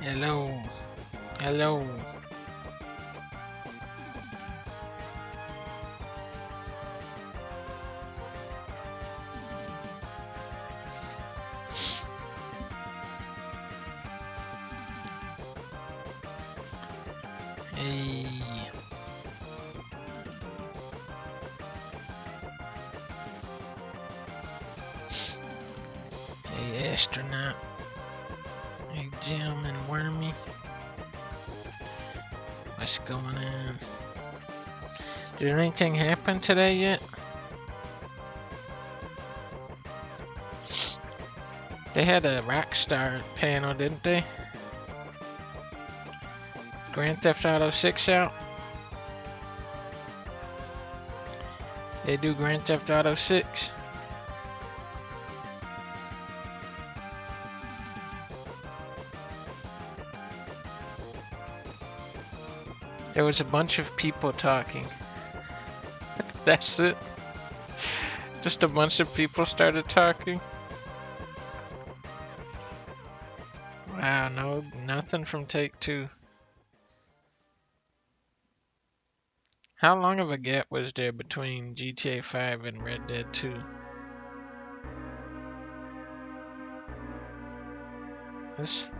Hello. Hello. Hey. Hey, astronaut. Hey, Jim and Wormy. What's going on? Did anything happen today yet? They had a Rockstar panel, didn't they? Is Grand Theft Auto 6 out? They do Grand Theft Auto 6? There was a bunch of people talking. That's it. Just a bunch of people started talking. Wow, no, nothing from Take-Two. How long of a gap was there between GTA 5 and Red Dead 2?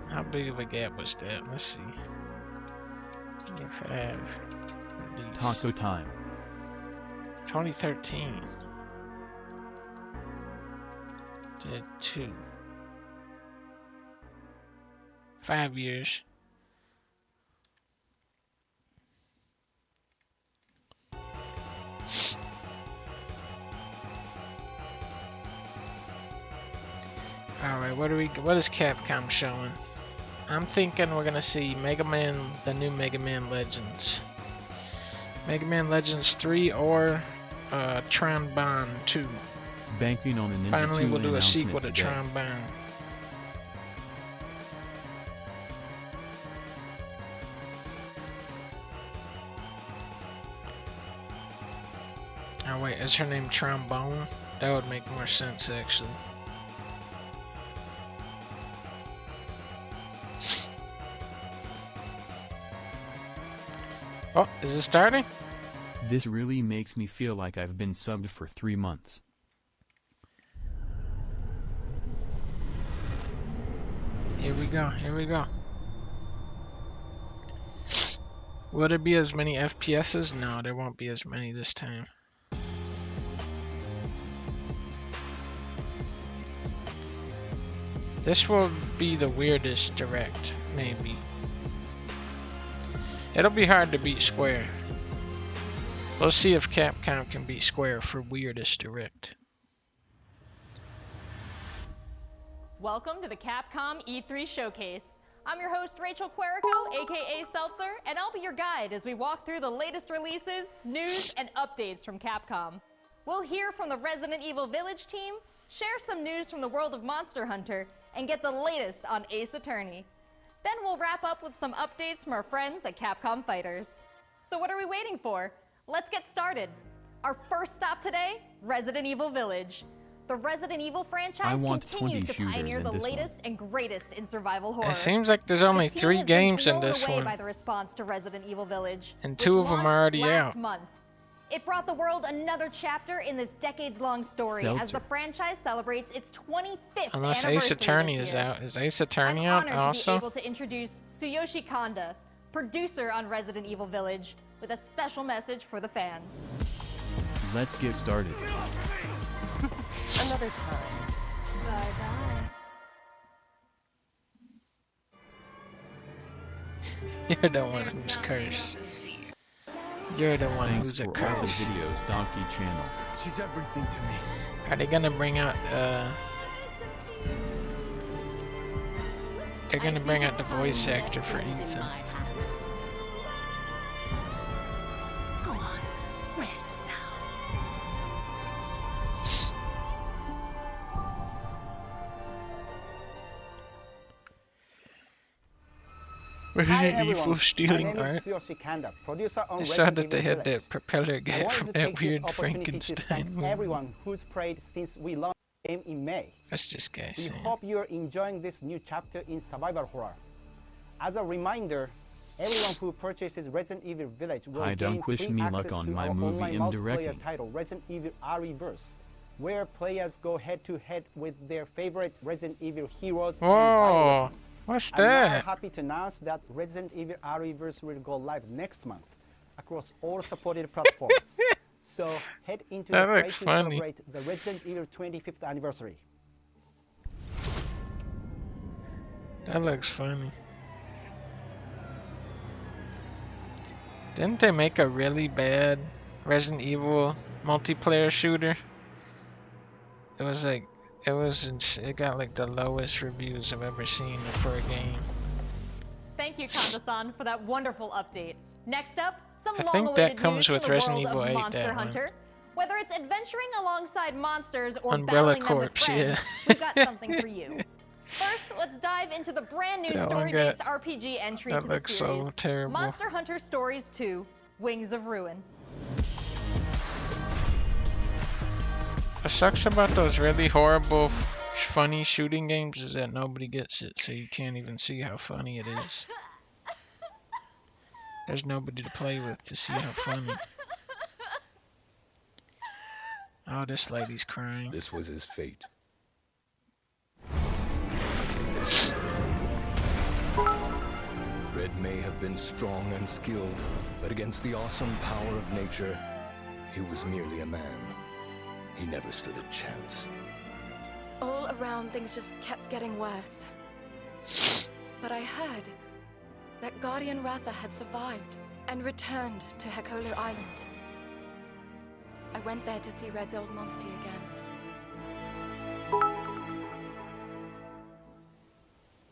How big of a gap was that? Let's see. GTA 5. Release. Taco time. 2013. Dead 2. 5 years. Alright, what is Capcom showing? I'm thinking we're gonna see Mega Man, the new Mega Man Legends. Mega Man Legends 3 or Tron Bond 2. Banking on an Ninja Finally, 2 we'll do a sequel to today. Tron Bond. Oh wait, is her name Trombone? That would make more sense actually. Oh, is it starting? This really makes me feel like I've been subbed for 3 months. Here we go, here we go. Will there be as many FPSs? No, there won't be as many this time. This will be the weirdest direct, maybe. It'll be hard to beat Square. We'll see if Capcom can beat Square for weirdest direct. Welcome to the Capcom E3 Showcase. I'm your host, Rachel Querico, aka Seltzer, and I'll be your guide as we walk through the latest releases, news, and updates from Capcom. We'll hear from the Resident Evil Village team, share some news from the world of Monster Hunter, and get the latest on Ace Attorney. Then we'll wrap up with some updates from our friends at Capcom Fighters. So what are we waiting for? Let's get started. Our first stop today, Resident Evil Village. The Resident Evil franchise continues to pioneer the latest and greatest in survival horror. It seems like there's only 3 games in this one. By the response to Resident Evil Village, and 2 of them are already out. It brought the world another chapter in this decades-long story as the franchise celebrates its 25th Unless anniversary Ace Attorney this is year. out. Is Ace Attorney out I'm honored also? to be able to introduce Tsuyoshi Kanda, producer on Resident Evil Village, with a special message for the fans. Let's get started. Another time. Bye-bye. You're the one who's cursed. You're the one Thanks who's a for all the curse. videos, Donkey channel. She's everything to me. Are they gonna bring out they're gonna bring out the voice actor for Ethan. Go on, rest now. Resident Evil stealing art. Producer on I saw Resident that they Evil had Village. that propeller I guy wanted from to that take this weird opportunity to Frankenstein thank movie. everyone who's played since we launched the game in May. What's this guy We saying? hope you're enjoying this new chapter in survival horror. As a reminder, everyone who purchases Resident Evil Village will Hi, gain Dunk, wish free me access luck on to my our movie online I'm multiplayer directing. title Resident Evil R-Reverse, where players go head-to-head with their favorite Resident Evil heroes and Whoa, bioweapons. what's I'm now that? happy to announce that Resident Evil R-Reverse will go live next month across all supported platforms. So head into That the fray looks to funny. celebrate the Resident Evil 25th anniversary. That looks funny. Didn't they make a really bad Resident Evil multiplayer shooter? It was like, it got like the lowest reviews I've ever seen for a game. Thank you, Kanda-san, for that wonderful update. Next up, some I think long-awaited that comes news with from the Resident world Evil of 8, Monster that one. Hunter. Whether it's adventuring alongside monsters or Umbrella battling them with Corpse, friends, yeah. we've got something for you. First, let's dive into the brand new That one story-based got- RPG entry that to the looks series, so terrible. Monster Hunter Stories 2: Wings of Ruin. What sucks about those really horrible, funny shooting games is that nobody gets it, so you can't even see how funny it is. There's nobody to play with to see how funny. Oh, this lady's crying. This was his fate. Red may have been strong and skilled, but against the awesome power of nature, he was merely a man. He never stood a chance. All around, things just kept getting worse. But I heard that Guardian Ratha had survived and returned to Hekola Island. I went there to see Red's old monster again.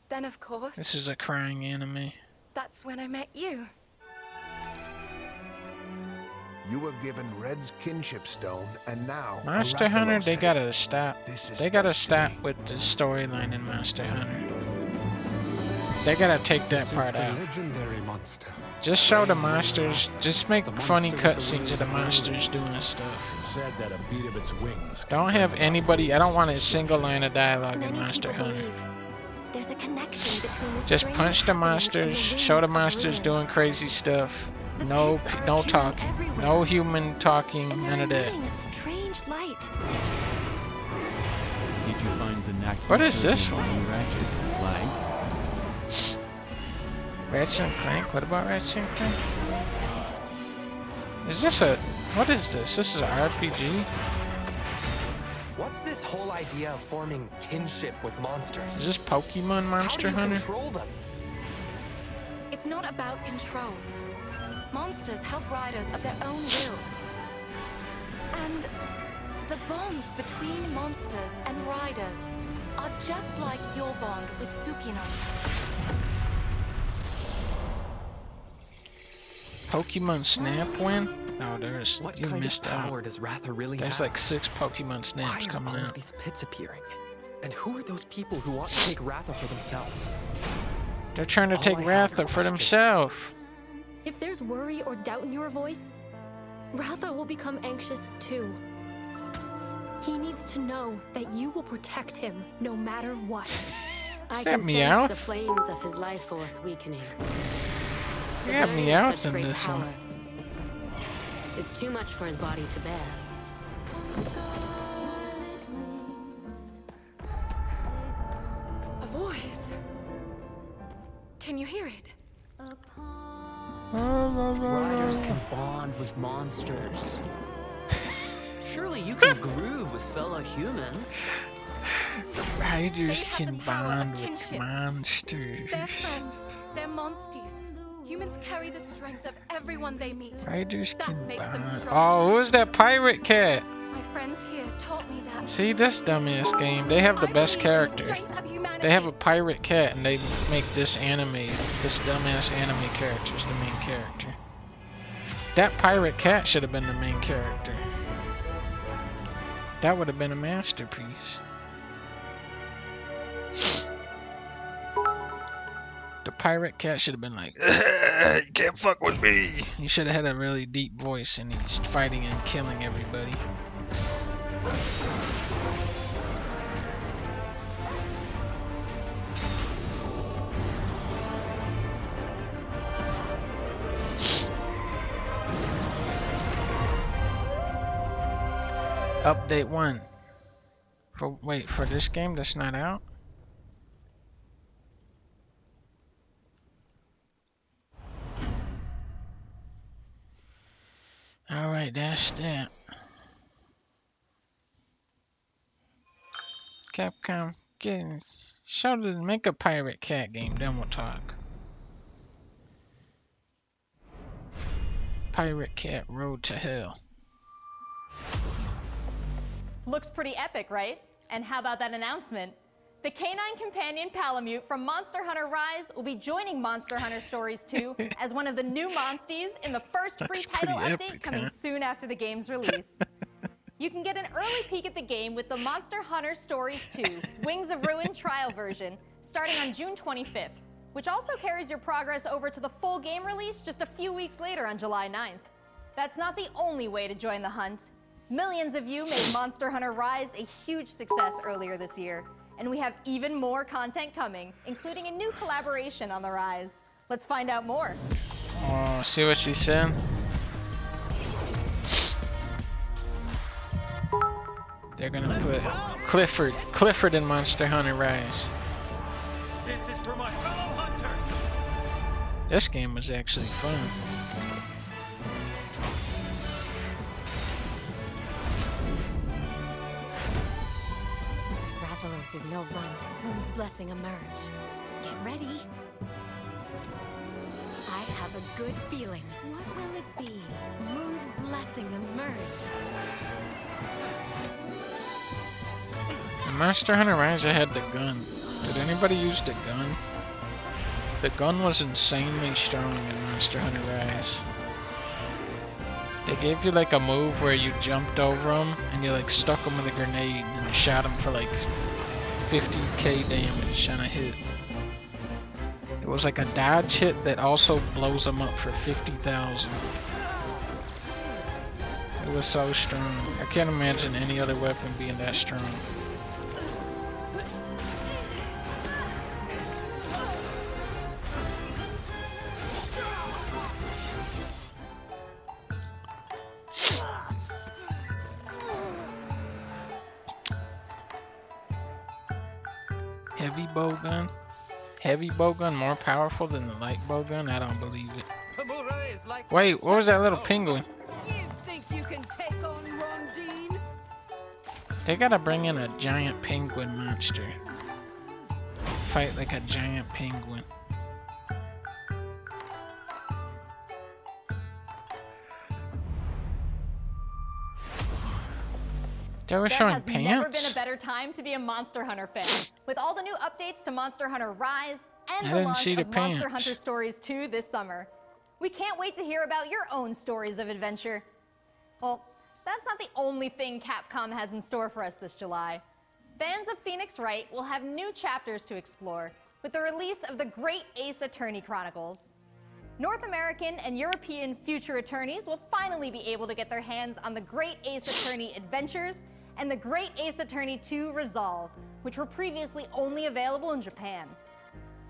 Then, of course, This is a crying anime. that's when I met you. You were given Red's kinship stone, and now Monster Hunter, they gotta stop. This is They gotta destiny. stop with the storyline in Monster Hunter. They gotta take that part out. Legendary monster. Just show the monsters. Just make funny cutscenes of the monsters doing stuff. It said that a beat of its wings. Don't have anybody. I don't want a single line of dialogue in Many Monster people Hunter. believe there's a connection between the Just strange punch the happenings and monsters. the Show the wings of monsters ruin. doing crazy stuff. The No, pits are no appearing talking. everywhere. No human talking. And None they're of that. emitting a strange light. Did you find the knack? What is this one? Ratchet flag? Ratchet and Clank? What about Ratchet and Clank? Is this a... What is this? This is an RPG? What's this whole idea of forming kinship with monsters? Is this Pokemon Monster How do you Hunter? control them? It's not about control. Monsters help riders of their own will. And the bonds between monsters and riders are just like your bond with Tsukino. Pokemon Snap win? No, there's... What You kind missed of power out. does Ratha really There's have? like 6 Pokemon Why Snaps are coming all of out. these pits appearing? And who are those people who want to take Ratha for themselves? They're trying to All take I have Ratha are for questions. themselves. If there's worry or doubt in your voice, Ratha will become anxious too. He needs to know that you will protect him no matter what. Is I that can Meowth? sense the flames of his life force weakening. The Yeah, burning of Meowth such in great this power one. is too much for his body to bear. A voice. Can you hear it? Riders can bond with monsters. Surely you can groove with fellow humans. Riders They have can the power of bond with kinship. monsters. They're friends. They're monsties. Humans carry the strength of everyone they meet. Riders That can makes them bond. strong. Oh, who's that pirate cat? My friends here taught me that. See, this dumbass game, they have the I best believe in the characters. strength of humanity. They have a pirate cat and they make this dumbass anime character's the main character. That pirate cat should have been the main character. That would have been a masterpiece. The pirate cat should have been like, you can't fuck with me. He should have had a really deep voice and he's fighting and killing everybody. Update 1. Wait, for this game that's not out? Alright, that's that. Capcom, make a Pirate Cat game, then we'll talk. Pirate Cat Road to Hell. Looks pretty epic, right? And how about that announcement? The canine companion Palamute from Monster Hunter Rise will be joining Monster Hunter Stories 2 as one of the new monsties in the first free title update coming soon after the game's release. You can get an early peek at the game with the Monster Hunter Stories 2 Wings of Ruin trial version starting on June 25th, which also carries your progress over to the full game release just a few weeks later on July 9th. That's not the only way to join the hunt. Millions of you made Monster Hunter Rise a huge success earlier this year, and we have even more content coming, including a new collaboration on the Rise. Let's find out more. Oh, see what she said? They're gonna put Clifford in Monster Hunter Rise. This is for my fellow hunters. This game was actually fun. Rathalos is no runt. Moon's blessing emerge. Get ready. I have a good feeling. What will it be? Moon's blessing emerge. In Monster Hunter Rise, I had the gun. Did anybody use the gun? The gun was insanely strong in Monster Hunter Rise. They gave you like a move where you jumped over them and you like stuck them with a grenade and shot them for like 50k damage on a hit. It was like a dodge hit that also blows them up for 50,000. It was so strong. I can't imagine any other weapon being that strong. Heavy bowgun? Heavy bowgun more powerful than the light bowgun? I don't believe it. Wait, what was that little penguin? You think you can take on Rondine? They gotta bring in a giant penguin monster. Fight like a giant penguin. They were showing pants? There has never been a better time to be a Monster Hunter fan. With all the new updates to Monster Hunter Rise and the launch of Monster Hunter Stories 2 this summer. We can't wait to hear about your own stories of adventure. Well, that's not the only thing Capcom has in store for us this July. Fans of Phoenix Wright will have new chapters to explore with the release of the Great Ace Attorney Chronicles. North American and European future attorneys will finally be able to get their hands on the Great Ace Attorney Adventures and the Great Ace Attorney 2 Resolve, which were previously only available in Japan.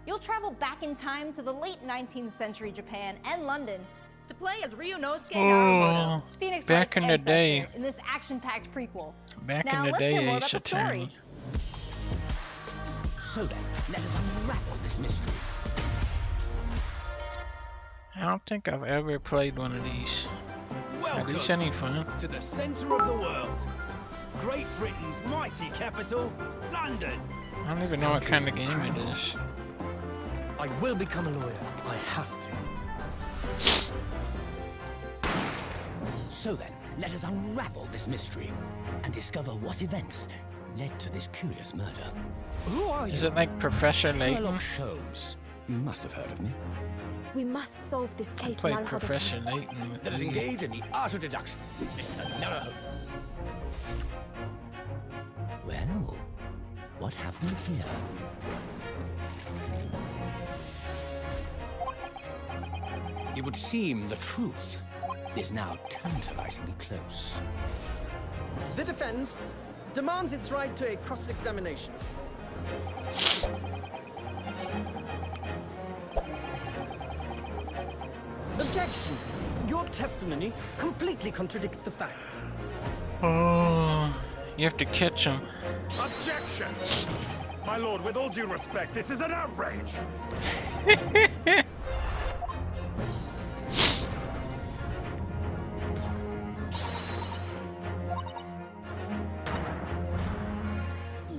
You'll travel back in time to the late 19th century Japan and London to play as Ryunosuke Narumoto, Phoenix Wright's ancestor in this action-packed prequel. Back in the day, Ace Attorney. So then, let us unravel this mystery. I don't think I've ever played one of these. Are these any fun? To the center of the world. Great Britain's mighty capital, London. I don't even know what kind of game it is. I will become a lawyer. I have to. So then, let us unravel this mystery and discover what events led to this curious murder. Who are you? Is it like Professor Layton? Shows. You must have heard of me. We must solve this case. I played Professor Layton. Let us engage in the art of deduction, Mr. Naraho. Well, what have we here? It would seem the truth is now tantalizingly close. The defense demands its right to a cross-examination. Objection! Your testimony completely contradicts the facts. Oh, you have to catch him. Objection! My lord, with all due respect, this is an outrage!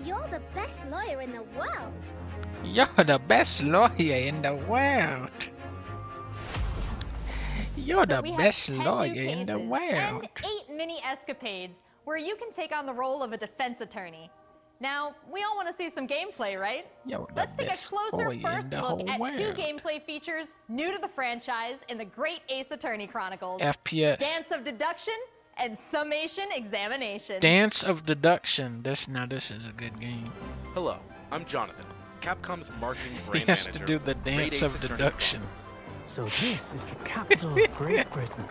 You're the best lawyer in the world. You're the best lawyer in the world. You're So the we have best 10 new lawyer in the cases world. and 8 mini escapades where you can take on the role of a defense attorney. Now, we all want to see some gameplay, right? You're the Let's take a best closer lawyer in first the look whole at 2 world. gameplay features new to the franchise in the Great Ace Attorney Chronicles. FPS. Dance of Deduction and Summation Examination. Dance of Deduction. This is a good game. Hello, I'm Jonathan, Capcom's marketing brand He has manager. to do the for Great Dance Ace of Attorney Deduction. Chronicles. So this is the capital of Great Britain.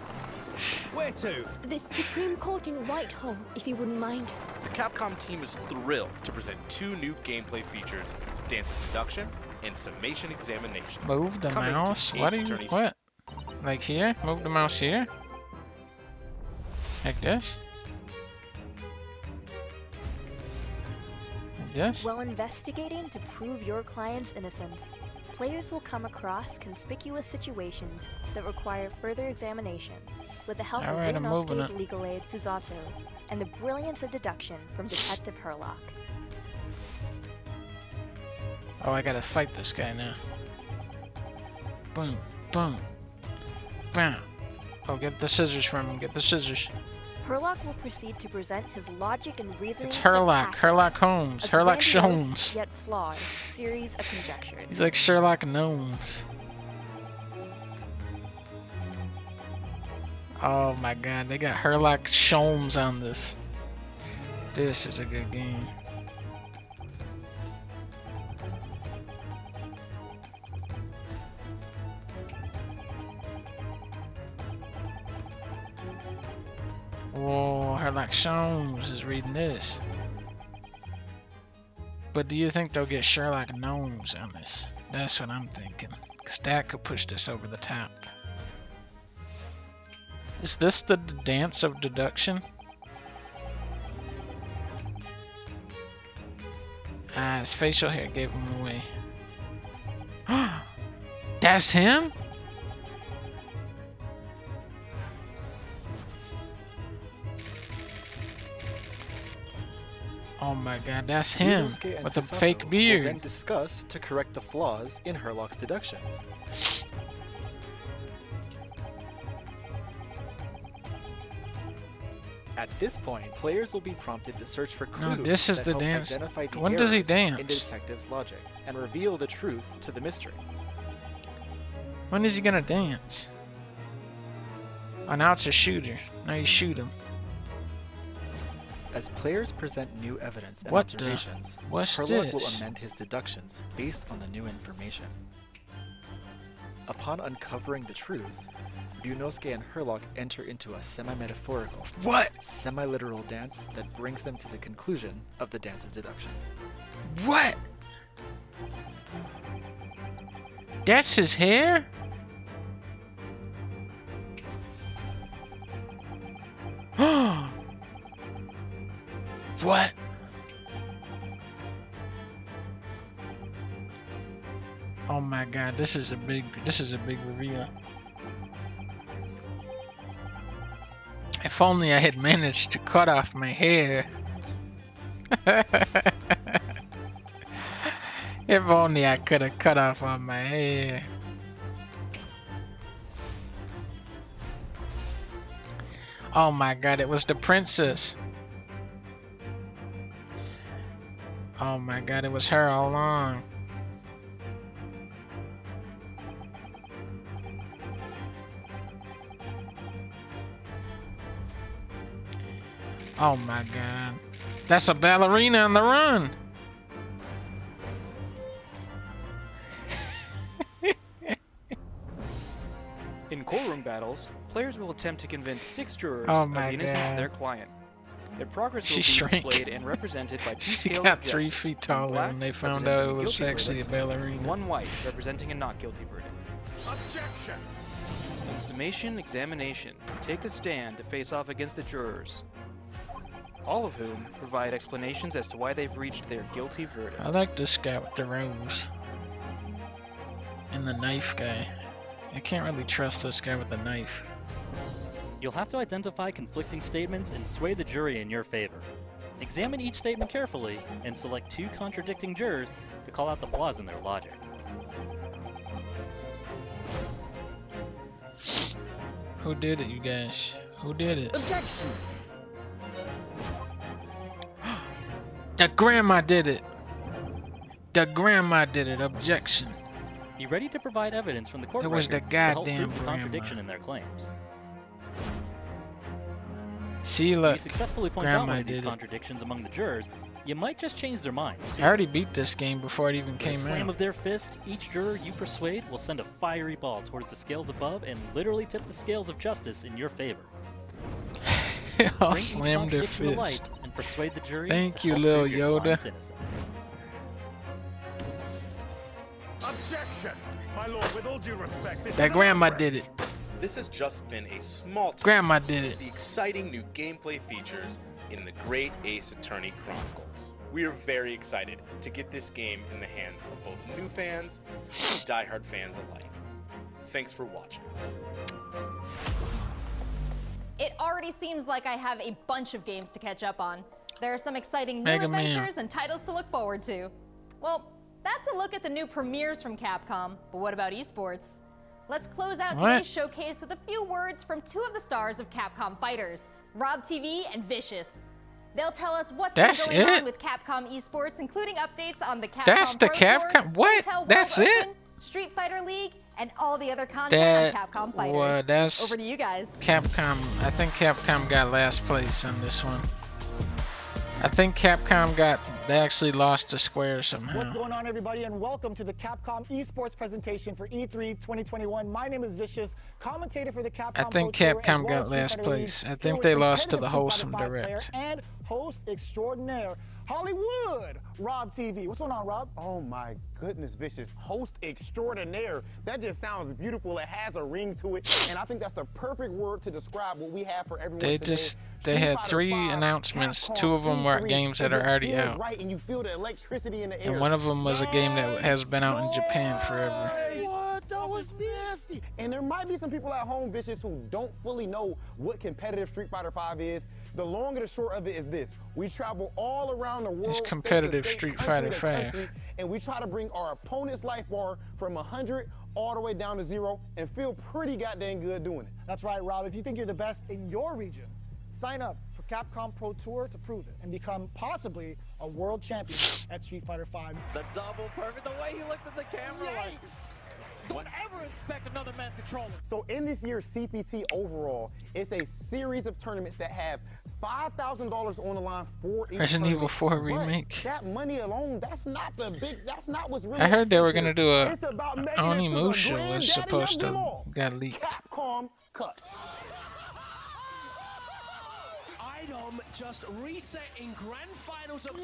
Where to? The Supreme Court in Whitehall, if you wouldn't mind. The Capcom team is thrilled to present 2 new gameplay features, Dance of Deduction and Summation Examination. Move the Coming to mouse. Ace What do you? Attorney's- What? Like here? Move the mouse here. Like this. Like this. While investigating to prove your client's innocence, players will come across conspicuous situations that require further examination with the help of Alright, I'm moving Ryunosuke's it. legal aid Susato and the brilliance of deduction from Detective Herlock. Oh, I gotta fight this guy now. Boom, boom, bam. Oh, get the scissors from him. Get the scissors. Herlock will proceed to present his logic and reasoning. It's Herlock. Herlock Holmes. a Herlock grandiose, Sholmes. yet flawed series of conjectures. He's like Sherlock Gnomes. Oh my god, they got Herlock Sholmes on this. This is a good game. Whoa, Herlock Sholmes is reading this. But do you think they'll get Sherlock Gnomes on this? That's what I'm thinking. Because that could push this over the top. Is this the Dance of Deduction? Ah, his facial hair gave him away. That's him? Oh my god, that's him Ryunosuke and with the Susato fake will beard. then discuss to correct the flaws in Herlock's deductions. At this point, players will be prompted to search for clues No, this is that the help dance. identify the When does he errors in the dance? detective's logic and reveal the truth to the mystery. When is he gonna dance? Oh, now it's a shooter. Now you shoot him. As players present new evidence and What the- observations, what's Herlock will this? amend his deductions based on the new information. Upon uncovering the truth, Ryunosuke and Herlock enter into a semi-metaphorical, semi-literal dance that brings them to the conclusion of the Dance of Deduction. What? That's his hair? What? Oh my god, this is a big reveal. If only I had managed to cut off my hair. If only I could have cut off all my hair. Oh my god, it was the princess. Oh my god, it was her all along. Oh my god. That's a ballerina on the run. In courtroom battles, players will attempt to convince 6 jurors Oh of the my innocence God. of their client. Their progress will She be shrank. displayed and represented by 2 She scales got of 3 justice. feet One taller black, when they found representing out it a was guilty actually a verdict, ballerina. One white, representing a not guilty verdict. Objection! In summation examination, take the stand to face off against the jurors. all of whom provide explanations as to why they've reached their guilty verdict. I like this guy with the rose. And the knife guy. I can't really trust this guy with the knife. You'll have to identify conflicting statements and sway the jury in your favor. Examine each statement carefully and select 2 contradicting jurors to call out the flaws in their logic. Who did it, you guys? Who did it? Objection! The grandma did it! The grandma did it. Objection. Be ready to provide evidence from the court It was record the to help goddamn prove the grandma. contradiction in their claims. See, If look. you successfully point out Grandma one of these did it. contradictions among the jurors, you might just change their minds. I already beat this game before it even With a came slam out. of their fist, each juror you persuade will send a fiery ball towards the scales above and literally tip the scales of justice in your favor. I'll Bring each slam their contradiction to light fist. and persuade the jury Thank to you, help Lil prove your Yoda. client's innocence. Objection! My lord, with all due respect, this That is grandma outrage. did it. This has just been a small taste Grandma did it. of the exciting new gameplay features in the Great Ace Attorney Chronicles. We are very excited to get this game in the hands of both new fans and diehard fans alike. Thanks for watching. It already seems like I have a bunch of games to catch up on. There are some exciting new Mega Man. adventures and titles to look forward to. Well, that's a look at the new premieres from Capcom, but what about esports? Let's close out What? today's showcase with a few words from 2 of the stars of Capcom Fighters, Rob TV and Vicious. They'll tell us what's That's been going it? on with Capcom Esports, including updates on the Capcom That's the Pro Tour, Capcom? What? Intel World That's Open, it? Street Fighter League, and all the other content That on Capcom Fighters. well, that's Over to you guys. Capcom. I think Capcom got last place on this one. I think Capcom they actually lost to Square somehow. What's going on, everybody, and welcome to the Capcom Esports presentation for E3 2021. My name is Vicious, commentator for the Capcom I think Pro Tour, as Capcom well got as Street last Fighter place. League, I here think with they lost to the competitive Wholesome Street Fighter V Direct. player and host extraordinaire, Hollywood, Rob TV. What's going on, Rob? Oh my goodness, Vicious. Host extraordinaire. That just sounds beautiful. It has a ring to it. And I think that's the perfect word to describe what we have for everyone today. They had 3 announcements. 2 of them were games that are already out. Right, and you feel the electricity in the air. And one of them was a game that has been out in Japan forever. What? That was nasty. And there might be some people at home, Vicious, who don't fully know what competitive Street Fighter V is. The long and the short of it is this. We travel all around the world. It's competitive state to Street state, Fighter country to V. country, and we try to bring our opponent's life bar from 100 all the way down to 0 and feel pretty goddamn good doing it. That's right, Rob. If you think you're the best in your region, sign up for Capcom Pro Tour to prove it and become possibly a world champion at Street Fighter V. The double perfect, the way he looked at the camera like... Don't ever expect another man's controller. So in this year's CPT overall, it's a series of tournaments that have $5,000 on the line for each Resident Evil 4 But remake. that money alone, that's not what's really I heard they were at stake gonna here. do a It's about making it to the Onimusha was granddaddy supposed of them to all. got leaked. Capcom Cup. Item just reset in grand finals of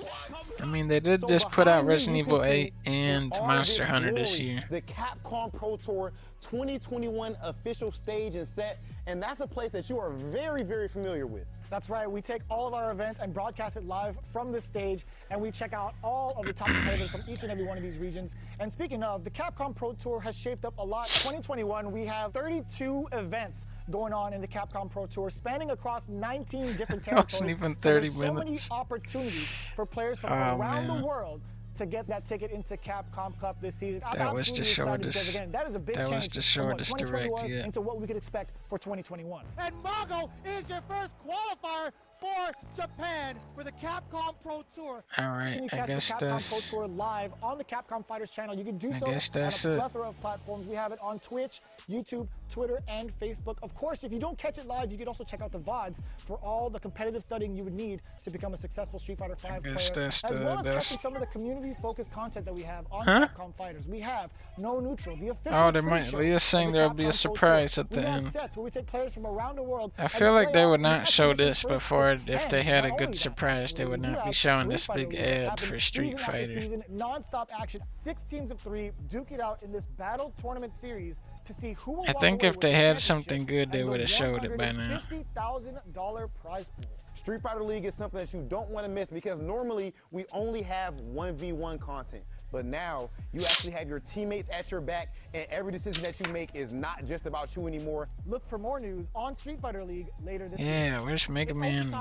I mean, they did just put out Resident Evil 8 and Monster Hunter this glory, year. The Capcom Pro Tour 2021 official stage and set, and that's a place that you are very, very familiar with. That's right, we take all of our events and broadcast it live from this stage, and we check out all of the top competitors from each and every one of these regions. And speaking of, the Capcom Pro Tour has shaped up a lot. 2021, we have 32 events going on in the Capcom Pro Tour, spanning across 19 different It wasn't territories. even So 30 there's so minutes. many opportunities for players from Oh, around man. the world to get that ticket into Capcom Cup this season. I'm That was the absolutely excited because, shortest- again, that is a big that was change the from what shortest 2020 direct was yet. into what we could expect for 2021. And Mago is your first qualifier for Japan for the Capcom Pro Tour. Alright, Can you I catch guess the Capcom that's... Pro Tour live on the Capcom Fighters channel? You can do I so guess that's on a it. plethora of platforms. We have it on Twitch, YouTube, Twitter, and Facebook. Of course, if you don't catch it live, you can also check out the VODs for all the competitive studying you would need to become a successful Street Fighter V player, guess that's as the- well as that's- catching some of the community-focused content that we have on Huh? Capcom Fighters. We have No Neutral, the official Oh, there might... pre-show Leah's saying of the there'll be a Capcom Pro Tour. surprise at We the have end. sets where we take players from around the world I and feel like play they out would and not catch show them from this first before to if end. they had a Not good only that, surprise. They would we not be have showing Street this Fighter big League that's ad happening for Street season after Fighter. season, non-stop action, 6 teams of 3, duke it out in this battle tournament series to see who will I walk think away if with they the had championship something good, they and the would have showed it by now. $150,000 prize pool. Street Fighter League is something that you don't want to miss because normally we only have 1v1 content. But now you actually have your teammates at your back, and every decision that you make is not just about you anymore. Look for more news on Street Fighter League later this Yeah, year. where's Mega Man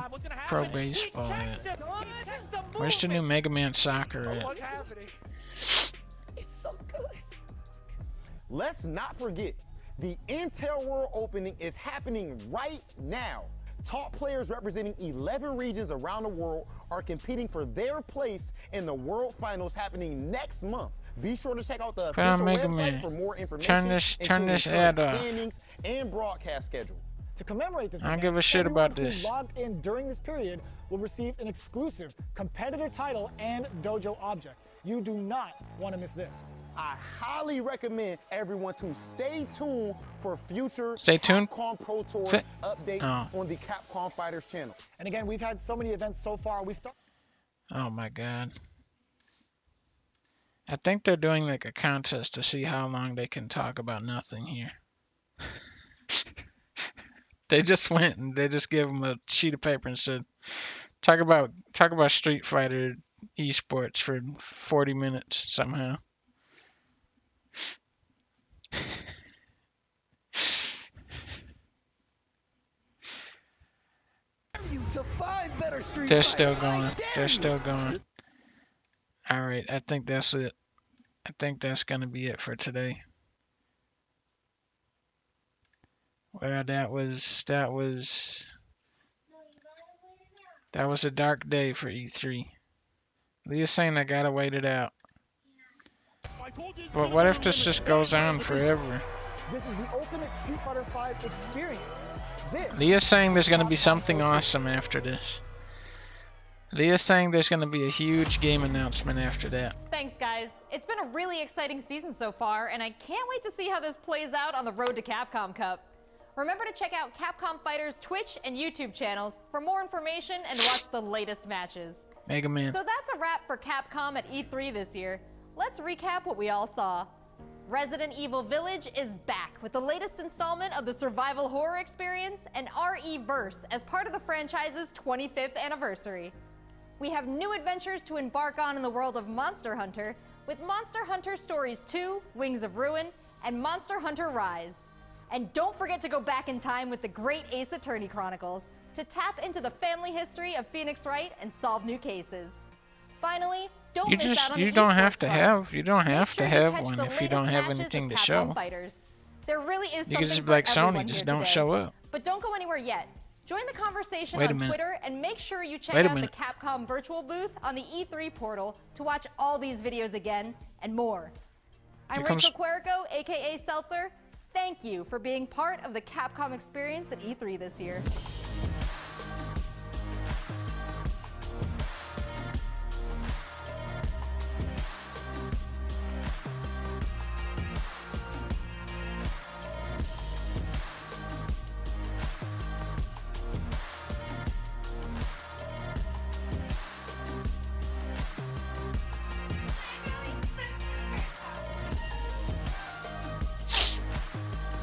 Pro Baseball at? Where's the new Mega Man Soccer at? It's so good. Let's not forget, the Intel World Opening is happening right now. Top players representing 11 regions around the world are competing for their place in the World Finals happening next month. Be sure to check out the official website for more information, turn this ad off. Standings and broadcast schedule. To commemorate this I don't event, give a shit about everyone this. who logged in during this period will receive an exclusive competitor title and dojo object. You do not want to miss this. I highly recommend everyone to stay tuned for future Capcom Pro Tour updates on the Capcom Fighters channel. And again, we've had so many events so far. Oh my god. I think they're doing like a contest to see how long they can talk about nothing here. They just went and they just gave them a sheet of paper and said, talk about Street Fighter Esports for 40 minutes somehow. They're still going. They're still going. Alright, I think that's it. I think that's gonna be it for today. Well, that was a dark day for E3. Leah's saying I gotta wait it out. But what if this just goes on forever? This is the ultimate Street Fighter V experience. Leah's saying there's gonna be something awesome after this. Leah's saying there's gonna be a huge game announcement after that. Thanks, guys. It's been a really exciting season so far, and I can't wait to see how this plays out on the road to Capcom Cup. Remember to check out Capcom Fighters' Twitch and YouTube channels for more information and to watch the latest matches. Mega Man. So that's a wrap for Capcom at E3 this year. Let's recap what we all saw. Resident Evil Village is back with the latest installment of the survival horror experience and RE-Verse as part of the franchise's 25th anniversary. We have new adventures to embark on in the world of Monster Hunter with Monster Hunter Stories 2, Wings of Ruin, and Monster Hunter Rise. And don't forget to go back in time with the great Ace Attorney Chronicles to tap into the family history of Phoenix Wright and solve new cases. Finally, don't miss out on the you don't have to Make sure have catch one the if you don't latest have matches anything of to Capcom show. Fighters. There really is You can something just be for like everyone Sony, just here don't today. show up. But don't go anywhere yet. Join the conversation Wait a on minute. Twitter and make sure you check Wait a out the minute. Capcom virtual booth on the E3 portal to watch all these videos again and more. I'm Here comes- Rachel Querico, aka Seltzer. Thank you for being part of the Capcom experience at E3 this year.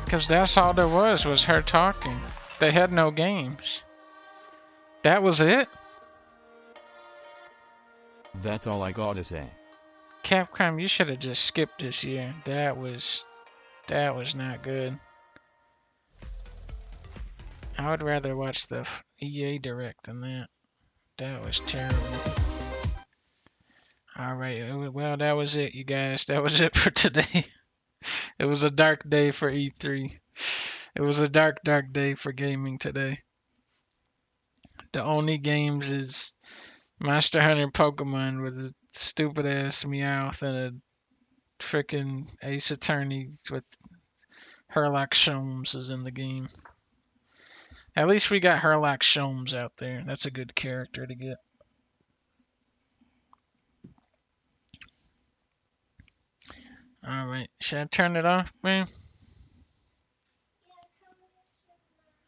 Because that's all there was her talking. They had no games. That was it? That's all I gotta say. Capcom, you should have just skipped this year. That was not good. I would rather watch the EA Direct than that. That was terrible. Alright, well that was it, you guys. That was it for today. It was a dark day for E3. It was a dark day for gaming today. The only games is Monster Hunter Pokemon with a stupid ass Meowth and a freaking Ace Attorney with Herlock Sholmes is in the game. At least we got Herlock Sholmes out there. That's a good character to get. Alright, should I turn it off, man?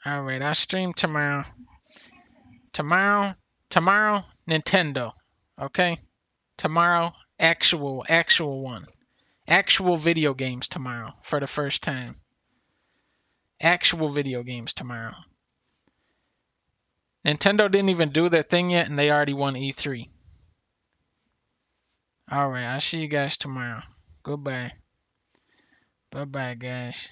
Alright, I'll stream tomorrow. Tomorrow, Nintendo. Okay? Tomorrow, actual one. Actual video games tomorrow for the first time. Actual video games tomorrow. Nintendo didn't even do their thing yet, and they already won E3. Alright, I'll see you guys tomorrow. Goodbye. Bye-bye, guys.